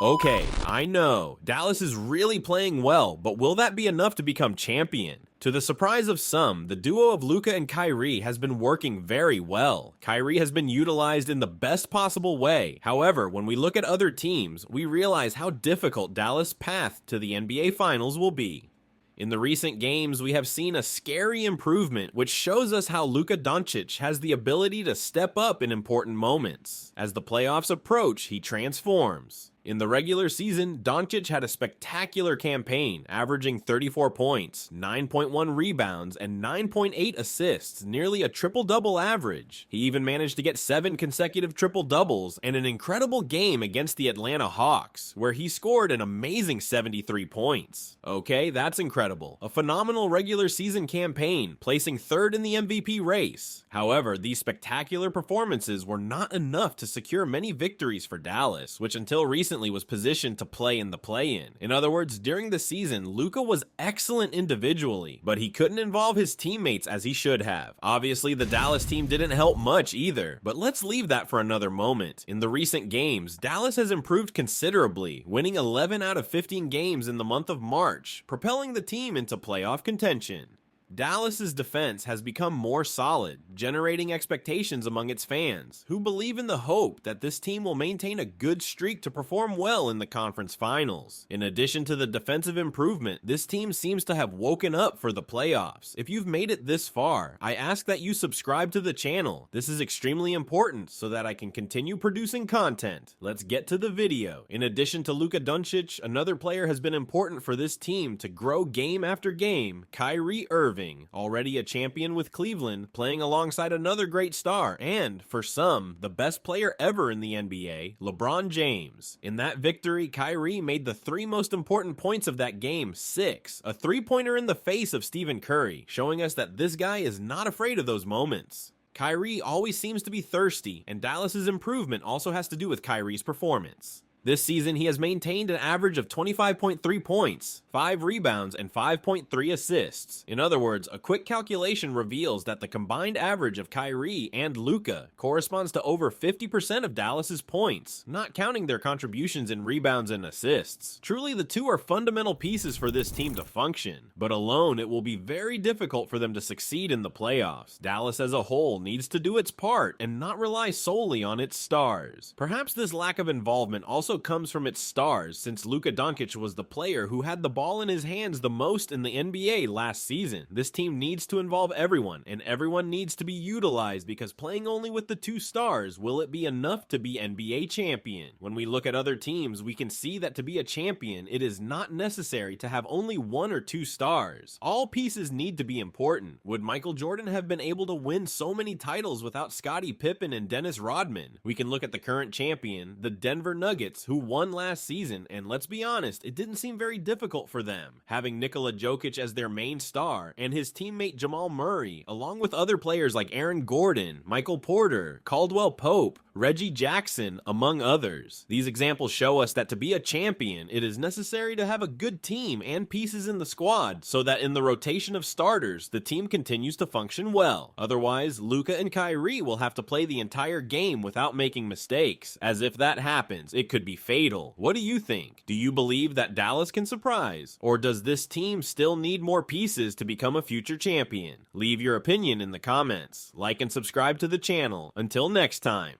Okay, I know, Dallas is really playing well, but will that be enough to become champion? To the surprise of some, the duo of Luka and Kyrie has been working very well. Kyrie has been utilized in the best possible way. However, when we look at other teams, we realize how difficult Dallas' path to the NBA Finals will be. In the recent games, we have seen a scary improvement, which shows us how Luka Doncic has the ability to step up in important moments. As the playoffs approach, he transforms. In the regular season, Doncic had a spectacular campaign, averaging 34 points, 9.1 rebounds, and 9.8 assists, nearly a triple-double average. He even managed to get 7 consecutive triple-doubles and an incredible game against the Atlanta Hawks, where he scored an amazing 73 points. Okay, that's incredible. A phenomenal regular season campaign, placing third in the MVP race. However, these spectacular performances were not enough to secure many victories for Dallas, which until recently was positioned to play in the play-in. In other words, during the season, Luka was excellent individually, but he couldn't involve his teammates as he should have. Obviously, the Dallas team didn't help much either, but let's leave that for another moment. In the recent games, Dallas has improved considerably, winning 11 out of 15 games in the month of March, propelling the team into playoff contention. Dallas's defense has become more solid, generating expectations among its fans, who believe in the hope that this team will maintain a good streak to perform well in the conference finals. In addition to the defensive improvement, this team seems to have woken up for the playoffs. If you've made it this far, I ask that you subscribe to the channel. This is extremely important so that I can continue producing content. Let's get to the video. In addition to Luka Doncic, another player has been important for this team to grow game after game, Kyrie Irving. Already a champion with Cleveland, playing alongside another great star, and, for some, the best player ever in the NBA, LeBron James. In that victory, Kyrie made the 3 most important points of that game 6, a 3-pointer in the face of Stephen Curry, showing us that this guy is not afraid of those moments. Kyrie always seems to be thirsty, and Dallas's improvement also has to do with Kyrie's performance. This season, he has maintained an average of 25.3 points, 5 rebounds, and 5.3 assists. In other words, a quick calculation reveals that the combined average of Kyrie and Luka corresponds to over 50% of Dallas's points, not counting their contributions in rebounds and assists. Truly, the two are fundamental pieces for this team to function, but alone it will be very difficult for them to succeed in the playoffs. Dallas as a whole needs to do its part and not rely solely on its stars. Perhaps this lack of involvement also comes from its stars, since Luka Doncic was the player who had the ball in his hands the most in the NBA last season. This team needs to involve everyone, and everyone needs to be utilized, because playing only with the 2 stars, will it be enough to be NBA champion? When we look at other teams, we can see that to be a champion, it is not necessary to have only 1 or 2 stars. All pieces need to be important. Would Michael Jordan have been able to win so many titles without Scottie Pippen and Dennis Rodman? We can look at the current champion, the Denver Nuggets, who won last season, and let's be honest, it didn't seem very difficult for them. Having Nikola Jokic as their main star, and his teammate Jamal Murray, along with other players like Aaron Gordon, Michael Porter, Caldwell Pope, Reggie Jackson, among others. These examples show us that to be a champion, it is necessary to have a good team and pieces in the squad, so that in the rotation of starters, the team continues to function well. Otherwise, Luka and Kyrie will have to play the entire game without making mistakes, as if that happens, it could be fatal. What do you think? Do you believe that Dallas can surprise? Or does this team still need more pieces to become a future champion? Leave your opinion in the comments. Like and subscribe to the channel. Until next time.